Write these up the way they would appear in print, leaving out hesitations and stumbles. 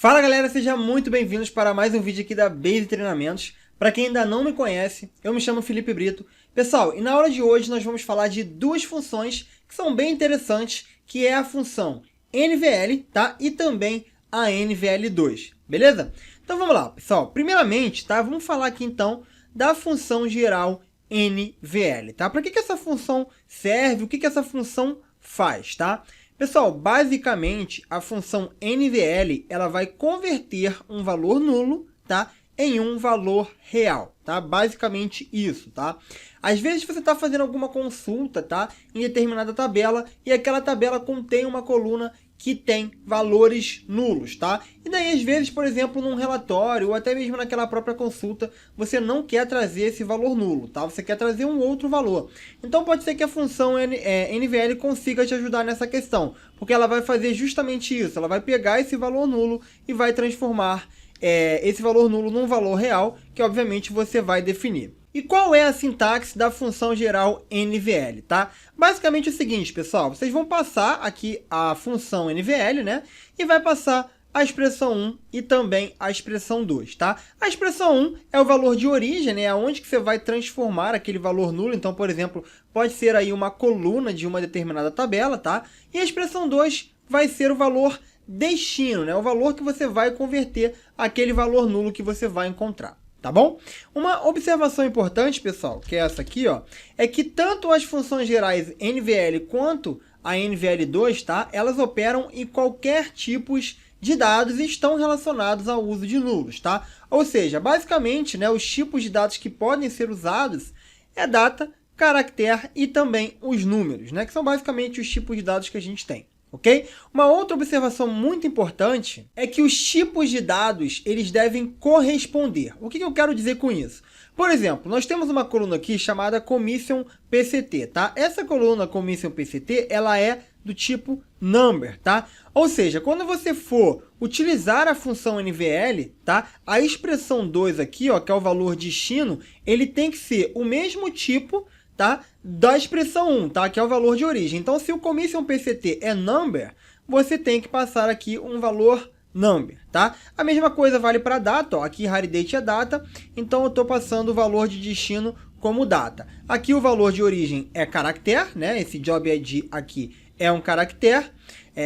Fala galera, sejam muito bem-vindos para mais um vídeo aqui da Base Treinamentos. Para quem ainda não me conhece, eu me chamo Felipe Brito. Pessoal, e na aula de hoje nós vamos falar de duas funções que são bem interessantes, que é a função NVL, tá? E também a NVL2, beleza? Então vamos lá, pessoal. Primeiramente, tá? Vamos falar aqui então da função geral NVL, tá? Para que essa função serve? O que essa função faz, tá? Pessoal, basicamente, a função NVL, ela vai converter um valor nulo, tá, em um valor real, tá? Basicamente isso, tá? Às vezes você está fazendo alguma consulta, tá, em determinada tabela e aquela tabela contém uma coluna que tem valores nulos, tá? E daí, às vezes, por exemplo, num relatório ou até mesmo naquela própria consulta, você não quer trazer esse valor nulo, tá? Você quer trazer um outro valor. Então, pode ser que a função NVL consiga te ajudar nessa questão, porque ela vai fazer justamente isso. Ela vai pegar esse valor nulo e vai transformar esse valor nulo num valor real, que obviamente você vai definir. E qual é a sintaxe da função geral NVL, tá? Basicamente é o seguinte, pessoal, vocês vão passar aqui a função NVL, né? E vai passar a expressão 1 e também a expressão 2, tá? A expressão 1 é o valor de origem, né? Aonde que você vai transformar aquele valor nulo. Então, por exemplo, pode ser aí uma coluna de uma determinada tabela, tá? E a expressão 2 vai ser o valor destino, né? O valor que você vai converter aquele valor nulo que você vai encontrar. Tá bom? Uma observação importante, pessoal, que é essa aqui, ó, é que tanto as funções gerais NVL quanto a NVL2, tá? Elas operam em qualquer tipo de dados e estão relacionados ao uso de nulos, tá? Ou seja, basicamente, né, os tipos de dados que podem ser usados é data, caractere e também os números, né? Que são basicamente os tipos de dados que a gente tem. Ok? Uma outra observação muito importante é que os tipos de dados eles devem corresponder. O que eu quero dizer com isso? Por exemplo, nós temos uma coluna aqui chamada Commission PCT, tá? Essa coluna Commission PCT, ela é do tipo number, tá? Ou seja, quando você for utilizar a função NVL, tá? A expressão 2 aqui, ó, que é o valor destino, ele tem que ser o mesmo tipo, tá, da expressão 1, tá, que é o valor de origem. Então, se o Commission PCT é number, você tem que passar aqui um valor number, tá? A mesma coisa vale para data, ó. Aqui raridate é data, então eu estou passando o valor de destino como data. Aqui o valor de origem é caractere, né? Esse job ID aqui é um caractere,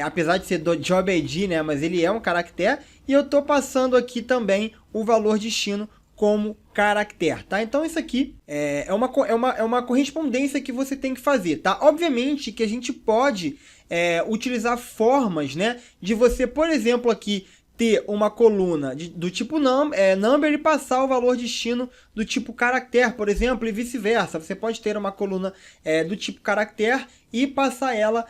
apesar de ser do job ID, né? Mas ele é um caractere, e eu estou passando aqui também o valor destino como caractere, tá? Então isso aqui é uma correspondência que você tem que fazer, tá? Obviamente que a gente pode utilizar formas, né, de você, por exemplo, aqui ter uma coluna do tipo number e passar o valor destino do tipo caractere, por exemplo, e vice-versa. Você pode ter uma coluna do tipo caractere e passar ela,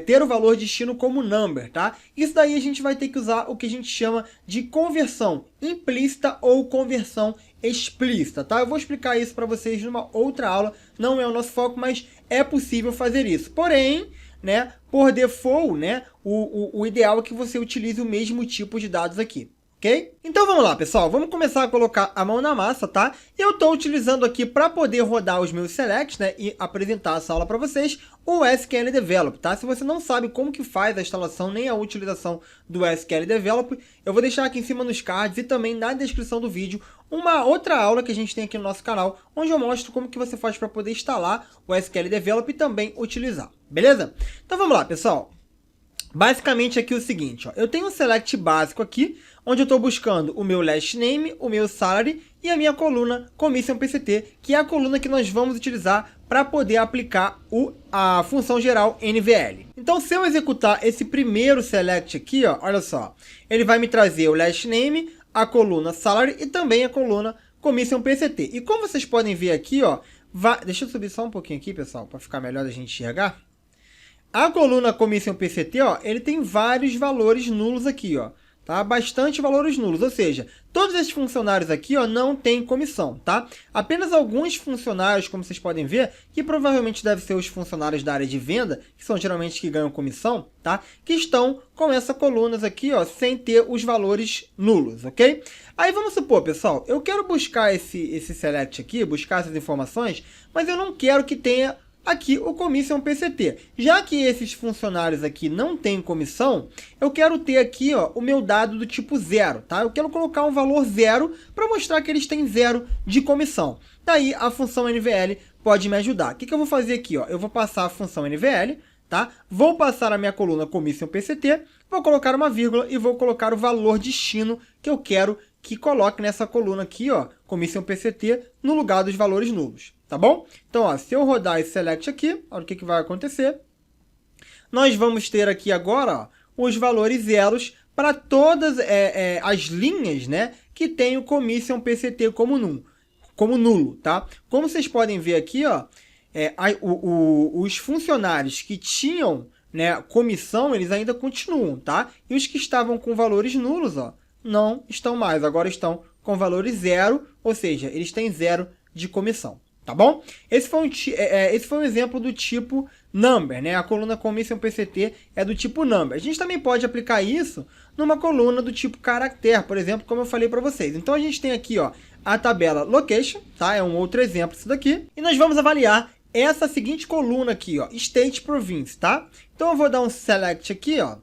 ter o valor destino como number, tá? Isso daí a gente vai ter que usar o que a gente chama de conversão implícita ou conversão explícita, tá? Eu vou explicar isso para vocês numa outra aula, não é o nosso foco, mas é possível fazer isso. Porém, né, por default, né, o ideal é que você utilize o mesmo tipo de dados aqui, ok? Então vamos lá, pessoal, vamos começar a colocar a mão na massa, tá? Eu estou utilizando aqui para poder rodar os meus selects, né, e apresentar essa aula para vocês, o SQL Develop, tá? Se você não sabe como que faz a instalação nem a utilização do SQL Develop, eu vou deixar aqui em cima nos cards e também na descrição do vídeo uma outra aula que a gente tem aqui no nosso canal, onde eu mostro como que você faz para poder instalar o SQL Develop e também utilizar, beleza? Então vamos lá, pessoal. Basicamente aqui é o seguinte, ó, eu tenho um select básico aqui, onde eu estou buscando o meu last name, o meu salary e a minha coluna Commission PCT, que é a coluna que nós vamos utilizar para poder aplicar a função geral NVL. Então, se eu executar esse primeiro select aqui, ó, olha só, ele vai me trazer o last name, a coluna salary e também a coluna Commission PCT. E como vocês podem ver aqui, ó, deixa eu subir só um pouquinho aqui, pessoal, para ficar melhor da gente enxergar. A coluna Commission PCT, ó, ele tem vários valores nulos aqui, ó, tá? Bastante valores nulos, ou seja, todos esses funcionários aqui, ó, não tem comissão, tá? Apenas alguns funcionários, como vocês podem ver, que provavelmente devem ser os funcionários da área de venda, que são geralmente que ganham comissão, tá? Que estão com essas colunas aqui, ó, sem ter os valores nulos, ok? Aí vamos supor, pessoal, eu quero buscar esse select aqui, buscar essas informações, mas eu não quero que tenha aqui o commission PCT. Já que esses funcionários aqui não têm comissão, eu quero ter aqui ó, o meu dado do tipo 0, tá? Eu quero colocar um valor 0 para mostrar que eles têm 0 de comissão. Daí a função NVL pode me ajudar. O que eu vou fazer aqui? Ó? Eu vou passar a função NVL, tá? Vou passar a minha coluna commission PCT, vou colocar uma vírgula e vou colocar o valor destino que eu quero que coloque nessa coluna aqui, ó, commission PCT, no lugar dos valores nulos, tá bom? Então, ó, se eu rodar esse select aqui, olha o que vai acontecer. Nós vamos ter aqui agora, ó, os valores zeros para todas as linhas, né, que tem o commission PCT como nulo, tá? Como vocês podem ver aqui, ó, os funcionários que tinham, né, comissão, eles ainda continuam, tá? E os que estavam com valores nulos, ó, não estão mais, agora estão com valores 0, ou seja, eles têm 0 de comissão, tá bom? Esse foi um exemplo do tipo number, né? A coluna commission PCT é do tipo number. A gente também pode aplicar isso numa coluna do tipo caractere, por exemplo, como eu falei para vocês. Então a gente tem aqui, ó, a tabela location, tá? É um outro exemplo isso daqui. E nós vamos avaliar essa seguinte coluna aqui, ó, state province, tá? Então eu vou dar um select aqui, ó.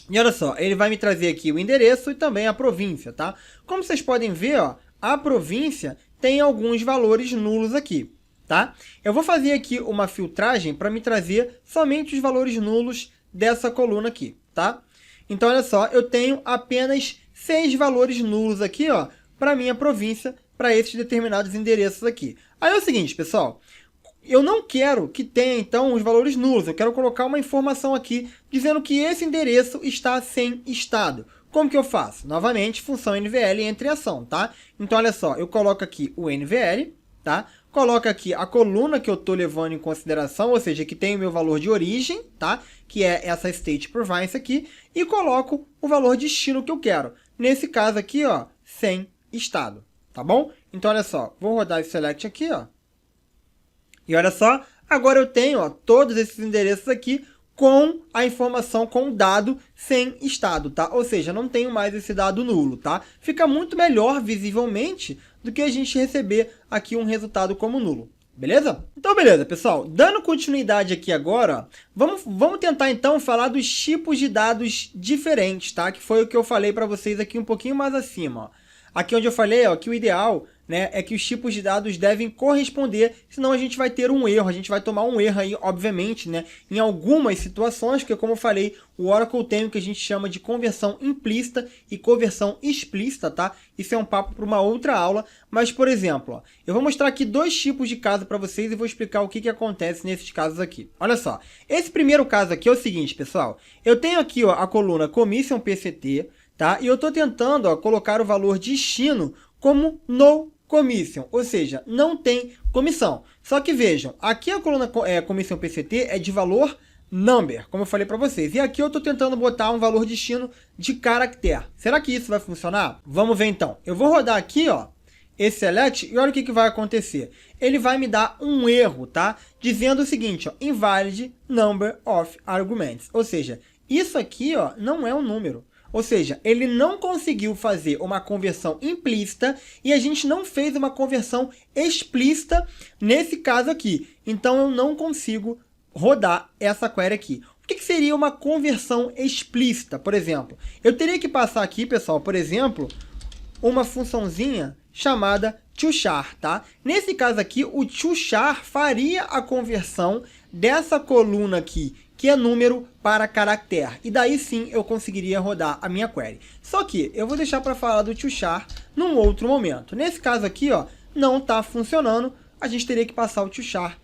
E olha só, ele vai me trazer aqui o endereço e também a província, tá? Como vocês podem ver, ó, a província tem alguns valores nulos aqui, tá? Eu vou fazer aqui uma filtragem para me trazer somente os valores nulos dessa coluna aqui, tá? Então, olha só, eu tenho apenas 6 valores nulos aqui, ó, para minha província, para esses determinados endereços aqui. Aí é o seguinte, pessoal, eu não quero que tenha, então, os valores nulos. Eu quero colocar uma informação aqui dizendo que esse endereço está sem estado. Como que eu faço? Novamente, função NVL entre ação, tá? Então, olha só, eu coloco aqui o NVL, tá? Coloco aqui a coluna que eu estou levando em consideração, ou seja, que tem o meu valor de origem, tá? Que é essa state province aqui. E coloco o valor destino que eu quero. Nesse caso aqui, ó, sem estado, tá bom? Então, olha só, vou rodar esse select aqui, ó. E olha só, agora eu tenho, ó, todos esses endereços aqui com a informação, com o dado sem estado, tá? Ou seja, não tenho mais esse dado nulo, tá? Fica muito melhor visivelmente do que a gente receber aqui um resultado como nulo, beleza? Então, beleza, pessoal. Dando continuidade aqui agora, ó, vamos tentar então falar dos tipos de dados diferentes, tá? Que foi o que eu falei para vocês aqui um pouquinho mais acima, ó. Aqui onde eu falei, ó, que o ideal, né, é que os tipos de dados devem corresponder, senão a gente vai ter um erro, a gente vai tomar um erro aí, obviamente, né, em algumas situações, porque como eu falei, o Oracle tem o que a gente chama de conversão implícita e conversão explícita, tá? Isso é um papo para uma outra aula, mas, por exemplo, ó, eu vou mostrar aqui 2 tipos de caso para vocês e vou explicar o que acontece nesses casos aqui. Olha só, esse primeiro caso aqui é o seguinte, pessoal, eu tenho aqui, ó, a coluna commission PCT, tá? E eu estou tentando, ó, colocar o valor destino como no commission, ou seja, não tem comissão. Só que vejam, aqui a coluna commission PCT é de valor number, como eu falei para vocês. E aqui eu estou tentando botar um valor destino de caractere. Será que isso vai funcionar? Vamos ver então. Eu vou rodar aqui, ó, esse select e olha o que vai acontecer. Ele vai me dar um erro, tá? Dizendo o seguinte, ó, invalid number of arguments. Ou seja, isso aqui, ó, não é um número. Ou seja, ele não conseguiu fazer uma conversão implícita e a gente não fez uma conversão explícita nesse caso aqui. Então, eu não consigo rodar essa query aqui. O que seria uma conversão explícita, por exemplo? Eu teria que passar aqui, pessoal, por exemplo, uma funçãozinha chamada toChar, tá? Nesse caso aqui, o toChar faria a conversão dessa coluna aqui, que é número para caractere. E daí sim eu conseguiria rodar a minha query. Só que eu vou deixar para falar do toChar num outro momento. Nesse caso aqui, ó, não está funcionando. A gente teria que passar o toChar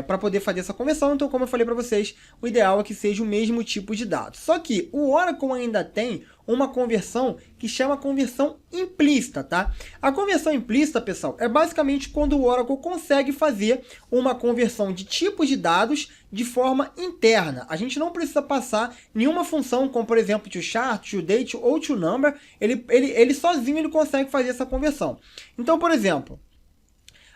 para poder fazer essa conversão. Então, como eu falei para vocês, o ideal é que seja o mesmo tipo de dado. Só que o Oracle ainda tem uma conversão que chama conversão implícita, tá? A conversão implícita, pessoal, é basicamente quando o Oracle consegue fazer uma conversão de tipos de dados de forma interna. A gente não precisa passar nenhuma função, como por exemplo toChar, toDate ou toNumber. Ele sozinho ele consegue fazer essa conversão. Então, por exemplo,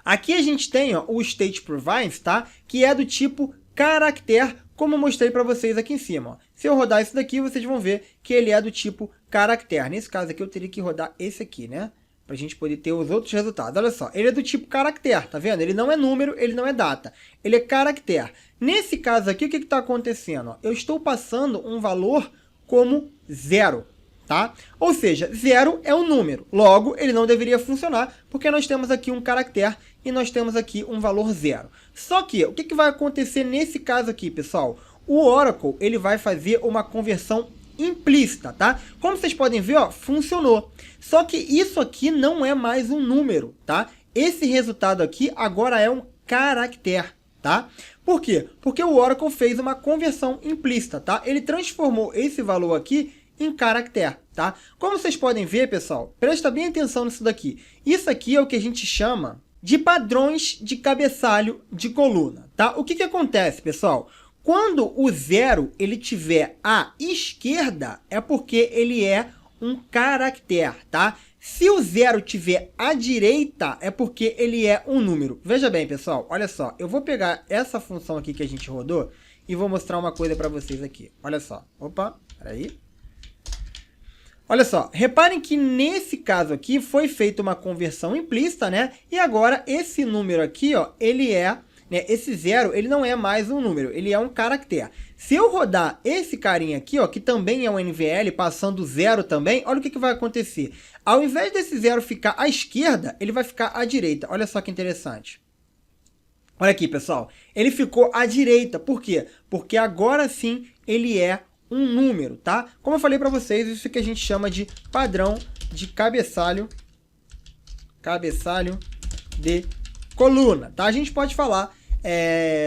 aqui a gente tem, ó, o state province, tá? Que é do tipo caractere, como eu mostrei para vocês aqui em cima, ó. Se eu rodar isso daqui, vocês vão ver que ele é do tipo caractere. Nesse caso aqui, eu teria que rodar esse aqui, né? para a gente poder ter os outros resultados. Olha só, ele é do tipo caractere, tá vendo? Ele não é número, ele não é data, ele é caractere. Nesse caso aqui, o que está acontecendo? Ó, eu estou passando um valor como 0, tá? Ou seja, 0 é um número, logo ele não deveria funcionar, porque nós temos aqui um caractere e nós temos aqui um valor 0. Só que, o que vai acontecer nesse caso aqui, pessoal? O Oracle, ele vai fazer uma conversão implícita, tá? Como vocês podem ver, ó, funcionou. Só que isso aqui não é mais um número, tá? Esse resultado aqui agora é um caractere, tá? Por quê? Porque o Oracle fez uma conversão implícita, tá? Ele transformou esse valor aqui em caractere, tá? Como vocês podem ver, pessoal, presta bem atenção nisso daqui. Isso aqui é o que a gente chama de padrões de cabeçalho de coluna, tá? O que acontece, pessoal? Quando o 0 ele tiver à esquerda, é porque ele é um caractere, tá? Se o 0 tiver à direita, é porque ele é um número. Veja bem, pessoal, olha só. Eu vou pegar essa função aqui que a gente rodou e vou mostrar uma coisa para vocês aqui. Olha só. Opa, peraí. Olha só, reparem que nesse caso aqui foi feita uma conversão implícita, né? E agora esse número aqui, ó, ele é... esse 0, ele não é mais um número, ele é um caractere. Se eu rodar esse carinha aqui, ó, que também é um NVL, passando 0 também, olha o que vai acontecer. Ao invés desse 0 ficar à esquerda, ele vai ficar à direita. Olha só que interessante. Olha aqui, pessoal. Ele ficou à direita. Por quê? Porque agora sim ele é um número, tá? Como eu falei para vocês, isso que a gente chama de padrão de cabeçalho de coluna, tá? A gente pode falar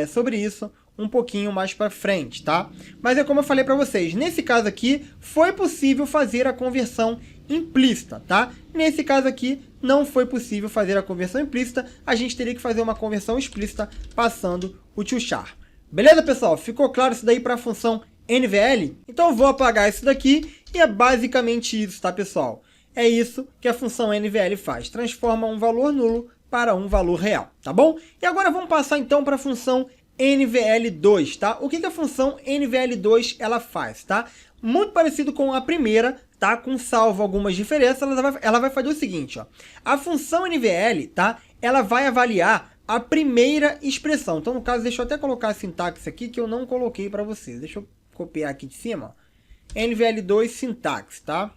sobre isso um pouquinho mais para frente, tá? Mas é como eu falei para vocês, nesse caso aqui foi possível fazer a conversão implícita, tá? Nesse caso aqui não foi possível fazer a conversão implícita, a gente teria que fazer uma conversão explícita passando o to char. Beleza, pessoal? Ficou claro isso daí para a função NVL? Então eu vou apagar isso daqui e é basicamente isso, tá, pessoal? É isso que a função NVL faz, transforma um valor nulo para um valor real, tá bom? E agora vamos passar então para a função NVL2, tá? O que a função NVL2 ela faz, tá? Muito parecido com a primeira, tá? Com salvo algumas diferenças, ela vai fazer o seguinte, ó. A função NVL, tá? Ela vai avaliar a primeira expressão. Então, no caso, deixa eu até colocar a sintaxe aqui que eu não coloquei para vocês. Deixa eu copiar aqui de cima, ó. NVL2 sintaxe, tá?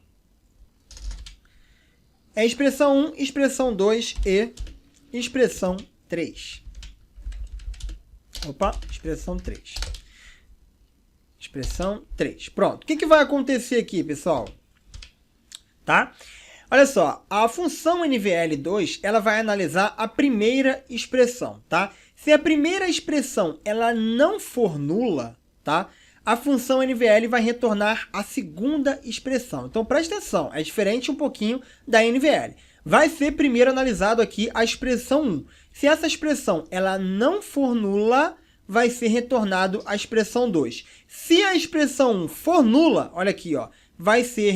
É expressão 1, expressão 2 e expressão 3. Opa, expressão 3. Expressão 3. Pronto. O que vai acontecer aqui, pessoal? Tá? Olha só, a função NVL2, ela vai analisar a primeira expressão, tá? Se a primeira expressão ela não for nula, tá? A função NVL vai retornar a segunda expressão. Então, presta atenção, é diferente um pouquinho da NVL. Vai ser primeiro analisado aqui a expressão 1. Se essa expressão ela não for nula, vai ser retornado a expressão 2. Se a expressão 1 for nula, olha aqui, ó, vai ser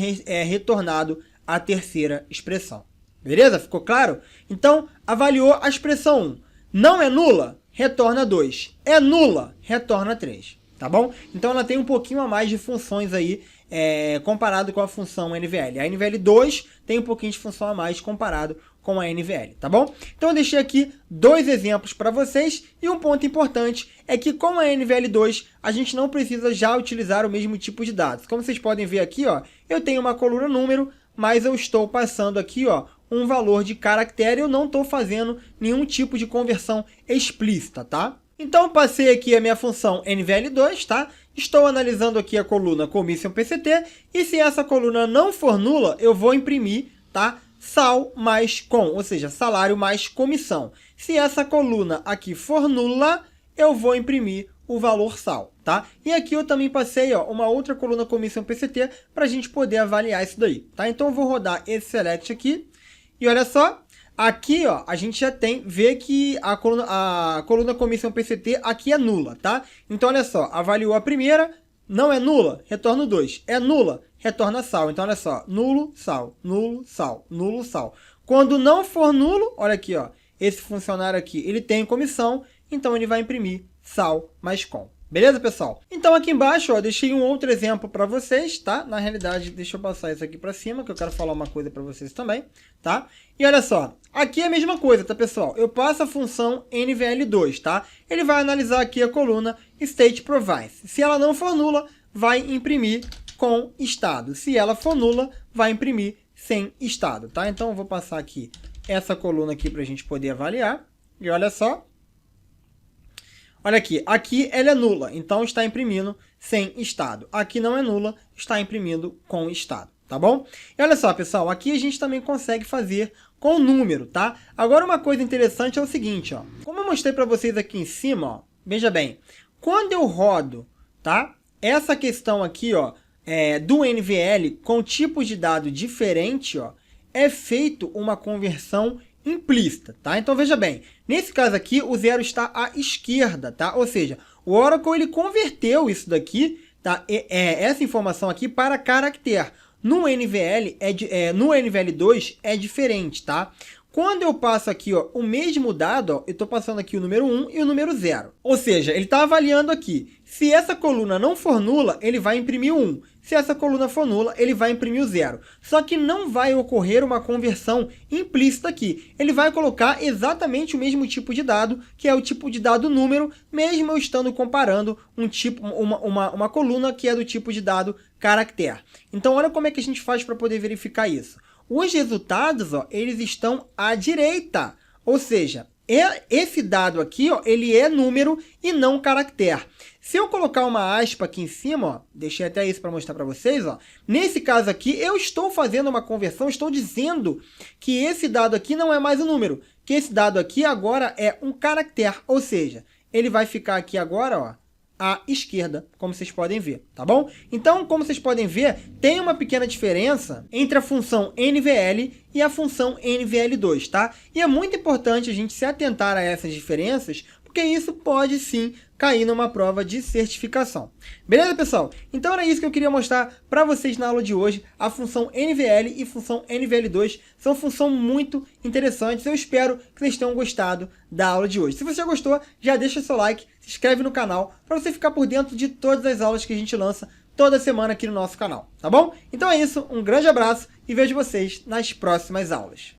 retornado a terceira expressão. Beleza? Ficou claro? Então, avaliou a expressão 1. Não é nula? Retorna 2. É nula? Retorna 3. Tá bom? Então, ela tem um pouquinho a mais de funções aí, comparado com a função NVL. A NVL2 tem um pouquinho de função a mais comparado com a NVL, tá bom? Então, eu deixei aqui 2 exemplos para vocês, e um ponto importante é que com a NVL2, a gente não precisa já utilizar o mesmo tipo de dados. Como vocês podem ver aqui, ó, eu tenho uma coluna número, mas eu estou passando aqui, ó, um valor de caractere, eu não estou fazendo nenhum tipo de conversão explícita, tá? Então, passei aqui a minha função NVL2, tá? Estou analisando aqui a coluna commission PCT, e se essa coluna não for nula, eu vou imprimir, tá? Sal mais com, ou seja, salário mais comissão. Se essa coluna aqui for nula, eu vou imprimir o valor sal, tá? E aqui eu também passei, ó, uma outra coluna commission PCT para a gente poder avaliar isso daí, tá? Então eu vou rodar esse select aqui, e olha só, aqui, ó, a gente já vê que a coluna commission PCT aqui é nula, tá? Então, olha só, avaliou a primeira, não é nula, retorna o 2. É nula, retorna sal. Então, olha só, nulo, sal, nulo, sal, nulo, sal. Quando não for nulo, olha aqui, ó, esse funcionário aqui, ele tem comissão, então ele vai imprimir sal mais com. Beleza, pessoal? Então aqui embaixo, ó, eu deixei um outro exemplo para vocês, tá? Na realidade, deixa eu passar isso aqui para cima, que eu quero falar uma coisa para vocês também, tá? E olha só, aqui é a mesma coisa, tá, pessoal? Eu passo a função NVL2, tá? Ele vai analisar aqui a coluna State Provides. Se ela não for nula, vai imprimir com estado. Se ela for nula, vai imprimir sem estado, tá? Então eu vou passar aqui essa coluna aqui para a gente poder avaliar. E olha só. Olha aqui ela é nula, então está imprimindo sem estado. Aqui não é nula, está imprimindo com estado, tá bom? E olha só, pessoal, aqui a gente também consegue fazer com número, tá? Agora uma coisa interessante é o seguinte, ó. Como eu mostrei para vocês aqui em cima, ó, veja bem, quando eu rodo, tá? Essa questão aqui, ó, do NVL com tipos de dado diferente, ó, é feito uma conversão implícita, tá? Então veja bem, nesse caso aqui o zero está à esquerda, tá? Ou seja, o Oracle ele converteu isso daqui, tá? Essa informação aqui para caractere. No NVL no NVL2 é diferente, tá? Quando eu passo aqui, ó, o mesmo dado, ó, eu estou passando aqui o número 1 e o número 0. Ou seja, ele está avaliando aqui. Se essa coluna não for nula, ele vai imprimir o 1. Se essa coluna for nula, ele vai imprimir o 0. Só que não vai ocorrer uma conversão implícita aqui. Ele vai colocar exatamente o mesmo tipo de dado, que é o tipo de dado número, mesmo eu estando comparando uma coluna que é do tipo de dado caractere. Então, olha como é que a gente faz para poder verificar isso. Os resultados, ó, eles estão à direita, ou seja, esse dado aqui, ó, ele é número e não caractere. Se eu colocar uma aspa aqui em cima, ó, deixei até isso para mostrar para vocês, ó, nesse caso aqui eu estou fazendo uma conversão, estou dizendo que esse dado aqui não é mais um número, que esse dado aqui agora é um caractere, ou seja, ele vai ficar aqui agora, ó, à esquerda, como vocês podem ver, tá bom? Então, como vocês podem ver, tem uma pequena diferença entre a função NVL e a função NVL2, tá? E é muito importante a gente se atentar a essas diferenças, porque isso pode sim cair numa prova de certificação. Beleza, pessoal? Então era isso que eu queria mostrar para vocês na aula de hoje. A função NVL e função NVL2 são funções muito interessantes. Eu espero que vocês tenham gostado da aula de hoje. Se você gostou, já deixa seu like, se inscreve no canal para você ficar por dentro de todas as aulas que a gente lança toda semana aqui no nosso canal, tá bom? Então é isso, um grande abraço e vejo vocês nas próximas aulas.